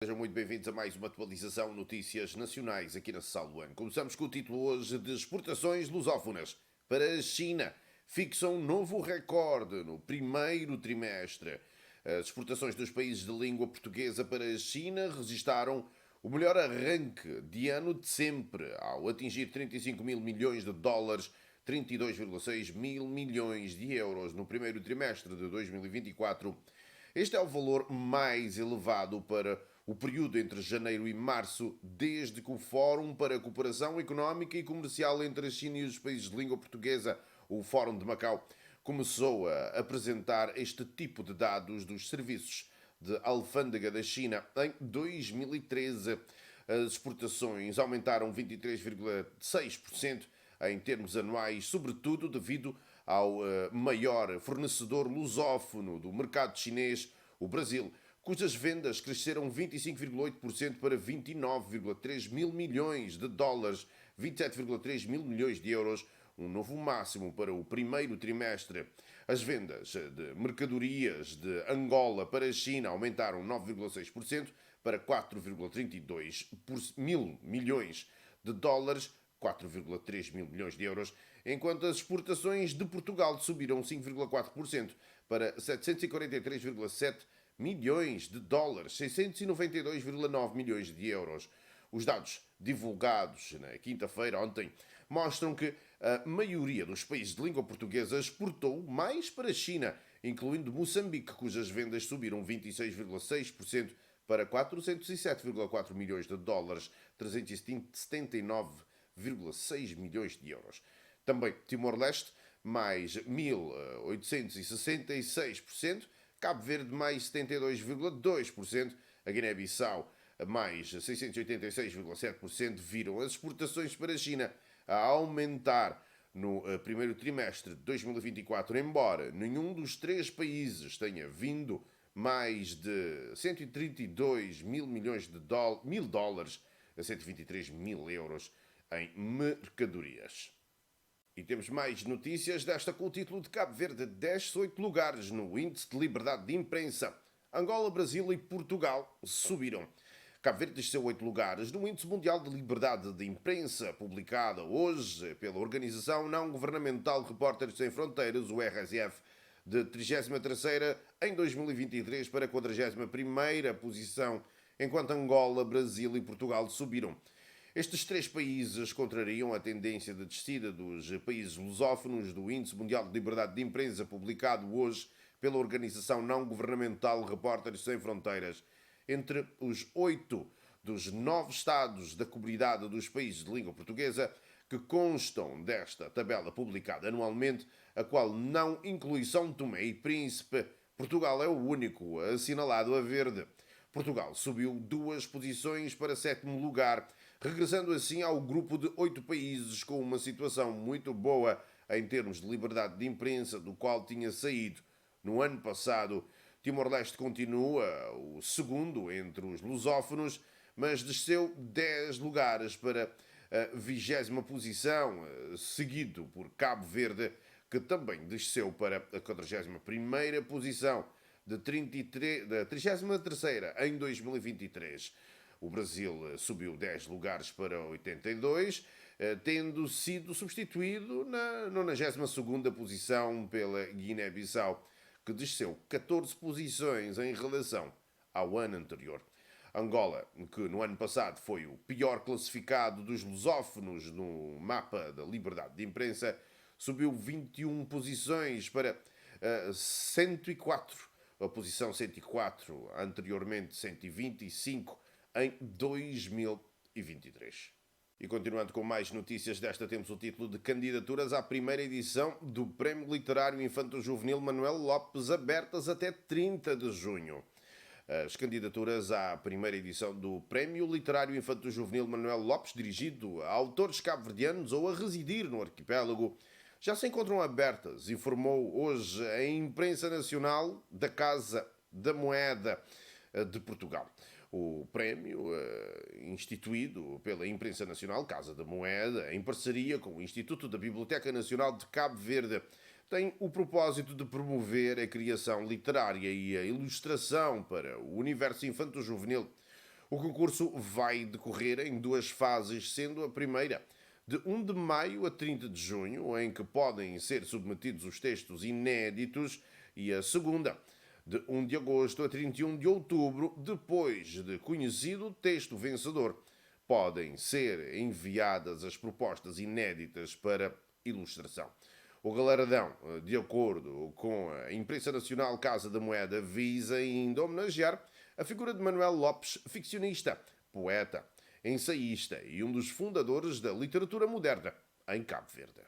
Sejam muito bem-vindos a mais uma atualização Notícias Nacionais aqui na Saluano. Começamos com o título hoje de exportações lusófonas para a China. Fixam novo recorde no primeiro trimestre. As exportações dos países de língua portuguesa para a China registaram o melhor arranque de ano de sempre, ao atingir 35 mil milhões de dólares, 32,6 mil milhões de euros no primeiro trimestre de 2024. Este é o valor mais elevado para o período entre janeiro e março, desde que o Fórum para a Cooperação Económica e Comercial entre a China e os países de língua portuguesa, o Fórum de Macau, começou a apresentar este tipo de dados dos serviços de alfândega da China em 2013. As exportações aumentaram 23,6% em termos anuais, sobretudo devido ao maior fornecedor lusófono do mercado chinês, o Brasil, cujas vendas cresceram 25,8% para 29,3 mil milhões de dólares, 27,3 mil milhões de euros, um novo máximo para o primeiro trimestre. As vendas de mercadorias de Angola para a China aumentaram 9,6% para 4,32 mil milhões de dólares, 4,3 mil milhões de euros, enquanto as exportações de Portugal subiram 5,4% para 743,7 milhões de dólares, 692,9 milhões de euros. Os dados divulgados na quinta-feira, ontem, mostram que a maioria dos países de língua portuguesa exportou mais para a China, incluindo Moçambique, cujas vendas subiram 26,6% para 407,4 milhões de dólares, 379,6 milhões de euros. Também Timor-Leste, mais 1.866%, Cabo Verde, mais 72,2%, a Guiné-Bissau, mais 686,7%, viram as exportações para a China a aumentar no primeiro trimestre de 2024, embora nenhum dos três países tenha vindo mais de 132 mil milhões de dólares a 123 mil euros em mercadorias. E temos mais notícias desta com o título de Cabo Verde desce 8 lugares no Índice de Liberdade de Imprensa. Angola, Brasil e Portugal subiram. Cabo Verde desceu 8 lugares no Índice Mundial de Liberdade de Imprensa, publicado hoje pela Organização Não-Governamental Repórteres Sem Fronteiras, o RSF, de 33ª em 2023 para a 41ª posição, enquanto Angola, Brasil e Portugal subiram. Estes três países contrariam a tendência de descida dos países lusófonos do Índice Mundial de Liberdade de Imprensa, publicado hoje pela Organização Não-Governamental Repórteres Sem Fronteiras. Entre os 8 dos 9 estados da comunidade dos países de língua portuguesa que constam desta tabela publicada anualmente, a qual não inclui São Tomé e Príncipe, Portugal é o único assinalado a verde. Portugal subiu 2 posições para 7º lugar, regressando assim ao grupo de 8 países com uma situação muito boa em termos de liberdade de imprensa, do qual tinha saído no ano passado. Timor-Leste continua o segundo entre os lusófonos, mas desceu 10 lugares para a 20ª posição, seguido por Cabo Verde, que também desceu para a 41ª posição, da 33ª em 2023. O Brasil subiu 10 lugares para 82, tendo sido substituído na 92ª posição pela Guiné-Bissau, que desceu 14 posições em relação ao ano anterior. Angola, que no ano passado foi o pior classificado dos lusófonos no mapa da liberdade de imprensa, subiu 21 posições para 104, a posição 104, anteriormente 125, em 2023. E continuando com mais notícias desta, temos o título de Candidaturas à primeira edição do Prémio Literário Infanto-Juvenil Manuel Lopes, abertas até 30 de junho. As candidaturas à primeira edição do Prémio Literário Infanto-Juvenil Manuel Lopes, dirigido a autores cabo-verdianos ou a residir no arquipélago, já se encontram abertas, informou hoje a imprensa nacional da Casa da Moeda de Portugal. O prémio, instituído pela imprensa nacional, Casa da Moeda, em parceria com o Instituto da Biblioteca Nacional de Cabo Verde, tem o propósito de promover a criação literária e a ilustração para o universo infanto-juvenil. O concurso vai decorrer em duas fases, sendo a primeira de 1 de maio a 30 de junho, em que podem ser submetidos os textos inéditos, e a segunda de 1 de agosto a 31 de outubro, depois de conhecido o texto vencedor. Podem ser enviadas as propostas inéditas para ilustração. O galardão, de acordo com a imprensa nacional Casa da Moeda, visa ainda homenagear a figura de Manuel Lopes, ficcionista, poeta, ensaísta e um dos fundadores da literatura moderna em Cabo Verde.